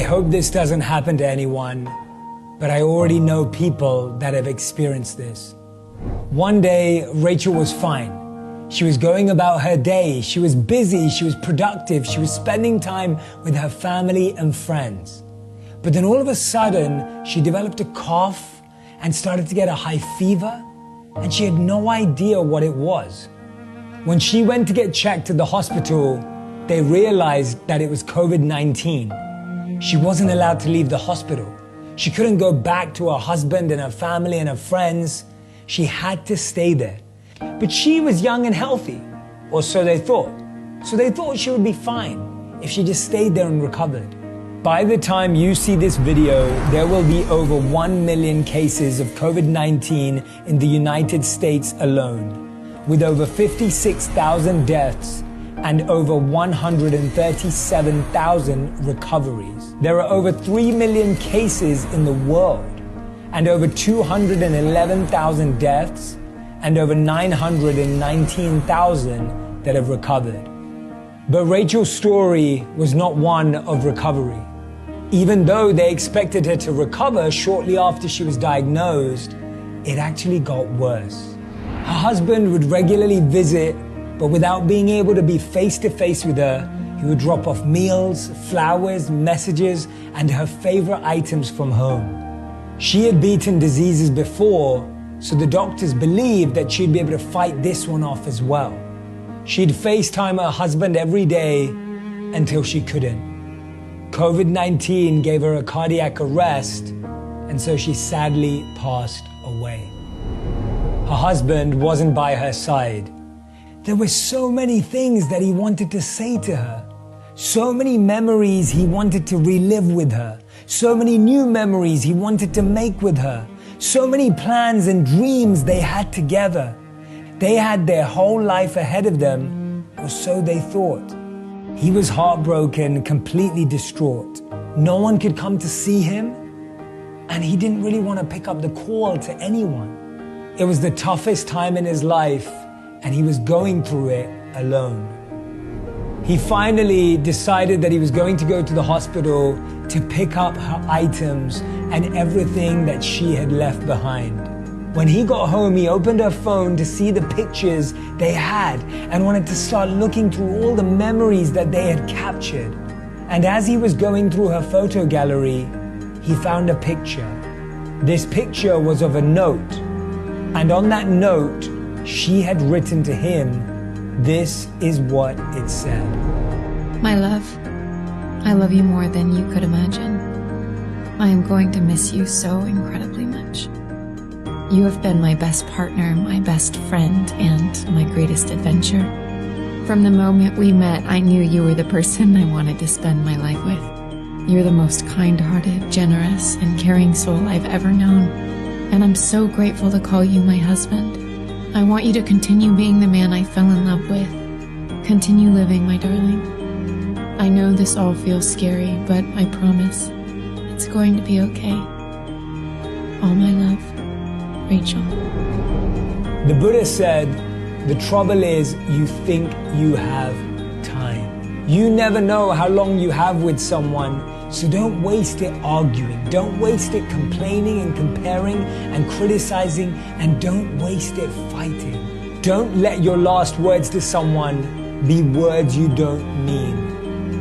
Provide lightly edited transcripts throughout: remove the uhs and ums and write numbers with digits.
hope this doesn't happen to anyone, but I already know people that have experienced this. One day, Rachel was fine. She was going about her day. She was busy. She was productive. She was spending time with her family and friends. But then all of a sudden, she developed a cough and started to get a high fever, and she had no idea what it was. When she went to get checked at the hospital, they realized that it was COVID-19. She wasn't allowed to leave the hospital. She couldn't go back to her husband and her family and her friends. She had to stay there. But she was young and healthy, or so they thought. So they thought she would be fine if she just stayed there and recovered. By the time you see this video, there will be over 1 million cases of COVID-19 in the United States alone, with over 56,000 deaths and over 137,000 recoveries. There are over 3 million cases in the world, and over 211,000 deaths, and over 919,000 that have recovered. But Rachel's story was not one of recovery. Even though they expected her to recover shortly after she was diagnosed, it actually got worse. Her husband would regularly visit, but without being able to be face-to-face with her, he would drop off meals, flowers, messages, and her favorite items from home. She had beaten diseases before, so the doctors believed that she'd be able to fight this one off as well. She'd FaceTime her husband every day until she couldn't. COVID-19 gave her a cardiac arrest, and so she sadly passed away. Her husband wasn't by her side. There were so many things that he wanted to say to her, so many memories he wanted to relive with her, so many new memories he wanted to make with her, so many plans and dreams they had together. They had their whole life ahead of them, or so they thought. He was heartbroken, completely distraught. No one could come to see him, and he didn't really want to pick up the call to anyone. It was the toughest time in his life, and he was going through it alone. He finally decided that he was going to go to the hospital to pick up her items and everything that she had left behind. When he got home, he opened her phone to see the pictures they had and wanted to start looking through all the memories that they had captured. And as he was going through her photo gallery, he found a picture. This picture was of a note, and on that note, she had written to him, this is what it said. My love, I love you more than you could imagine. I am going to miss you so incredibly much. You have been my best partner, my best friend, and my greatest adventure. From the moment we met, I knew you were the person I wanted to spend my life with. You're the most kind-hearted, generous, and caring soul I've ever known, and I'm so grateful to call you my husband. I want you to continue being the man I fell in love with. Continue living, my darling. I know this all feels scary, but I promise it's going to be okay. All my love, Rachel. The Buddha said, the trouble is you think you have time. You never know how long you have with someone, so don't waste it arguing. Don't waste it complaining and comparing and criticizing, and don't waste it fighting. Don't let your last words to someone be words you don't mean.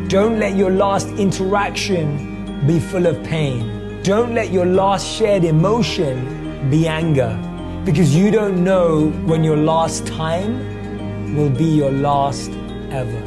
Don't let your last interaction be full of pain. Don't let your last shared emotion be anger, because you don't know when your last time will be your last ever.